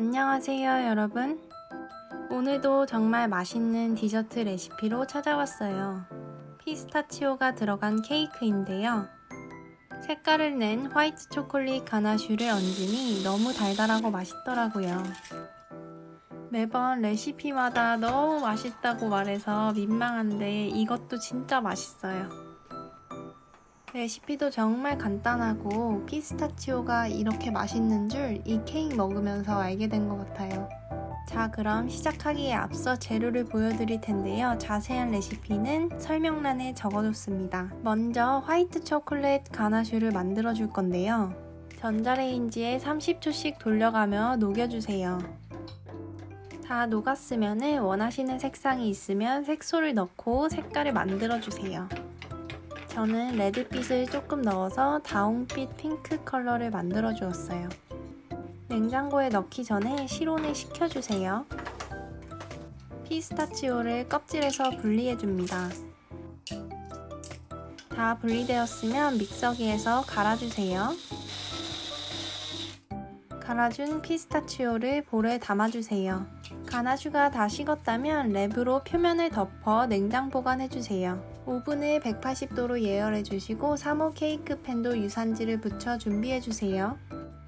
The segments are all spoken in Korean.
안녕하세요 여러분. 오늘도 정말 맛있는 디저트 레시피로 찾아왔어요. 피스타치오가 들어간 케이크인데요. 색깔을 낸 화이트 초콜릿 가나슈를 얹으니 너무 달달하고 맛있더라고요. 매번 레시피마다 너무 맛있다고 말해서 민망한데 이것도 진짜 맛있어요. 레시피도 정말 간단하고 피스타치오가 이렇게 맛있는 줄 이 케이크 먹으면서 알게 된 것 같아요. 자, 그럼 시작하기에 앞서 재료를 보여드릴 텐데요. 자세한 레시피는 설명란에 적어뒀습니다. 먼저 화이트 초콜릿 가나슈를 만들어 줄 건데요. 전자레인지에 30초씩 돌려가며 녹여주세요. 다 녹았으면 원하시는 색상이 있으면 색소를 넣고 색깔을 만들어 주세요. 저는 레드빛을 조금 넣어서 다홍빛 핑크 컬러를 만들어 주었어요. 냉장고에 넣기 전에 실온을 식혀주세요. 피스타치오를 껍질에서 분리해 줍니다. 다 분리되었으면 믹서기에서 갈아주세요. 갈아준 피스타치오를 볼에 담아주세요. 가나슈가 다 식었다면 랩으로 표면을 덮어 냉장 보관해주세요. 오븐을 180도로 예열해주시고 3호 케이크 팬도 유산지를 붙여 준비해주세요.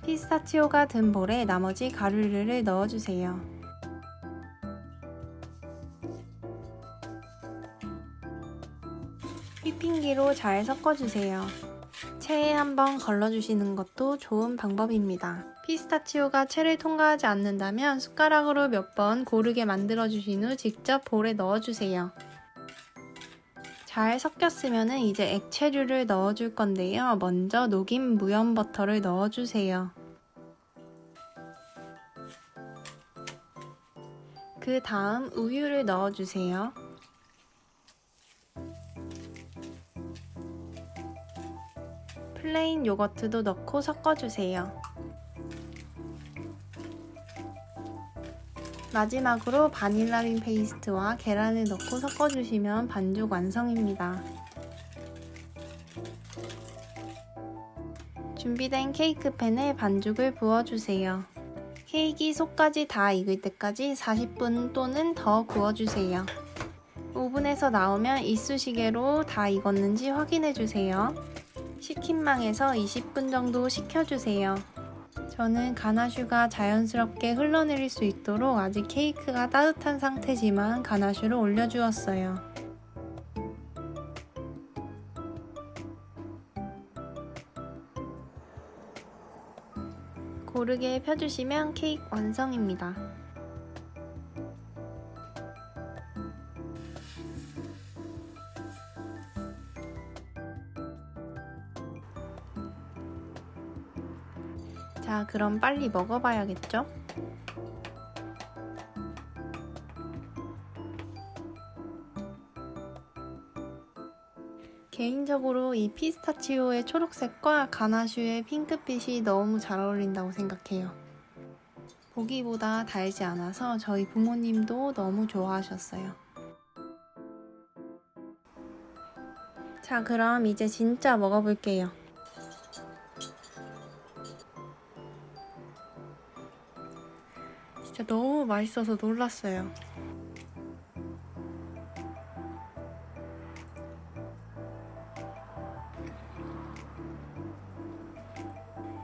피스타치오가 든 볼에 나머지 가루를 넣어주세요. 휘핑기로 잘 섞어주세요. 체에 한번 걸러주시는 것도 좋은 방법입니다. 피스타치오가 체를 통과하지 않는다면 숟가락으로 몇 번 고르게 만들어주신 후 직접 볼에 넣어주세요. 잘 섞였으면 이제 액체류를 넣어줄 건데요. 먼저 녹인 무염 버터를 넣어주세요. 그 다음 우유를 넣어주세요. 플레인 요거트도 넣고 섞어주세요. 마지막으로 바닐라빈 페이스트와 계란을 넣고 섞어주시면 반죽 완성입니다. 준비된 케이크팬에 반죽을 부어주세요. 케이크 속까지 다 익을 때까지 40분 또는 더 구워주세요. 오븐에서 나오면 이쑤시개로 다 익었는지 확인해주세요. 식힌망에서 20분 정도 식혀주세요. 저는 가나슈가 자연스럽게 흘러내릴 수 있도록 아직 케이크가 따뜻한 상태지만 가나슈를 올려주었어요. 고르게 펴주시면 케이크 완성입니다. 자, 그럼 빨리 먹어봐야겠죠? 개인적으로 이 피스타치오의 초록색과 가나슈의 핑크빛이 너무 잘 어울린다고 생각해요. 보기보다 달지 않아서 저희 부모님도 너무 좋아하셨어요. 자, 그럼 이제 진짜 먹어볼게요. 진짜 너무 맛있어서 놀랐어요.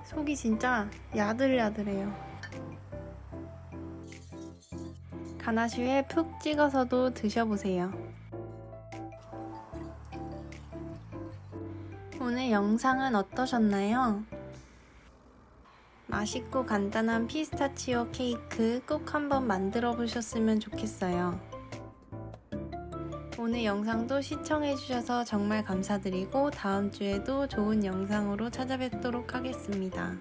속이 진짜 야들야들해요. 가나슈에 푹 찍어서도 드셔보세요. 오늘 영상은 어떠셨나요? 맛있고 간단한 피스타치오 케이크 꼭 한번 만들어 보셨으면 좋겠어요. 오늘 영상도 시청해주셔서 정말 감사드리고 다음 주에도 좋은 영상으로 찾아뵙도록 하겠습니다.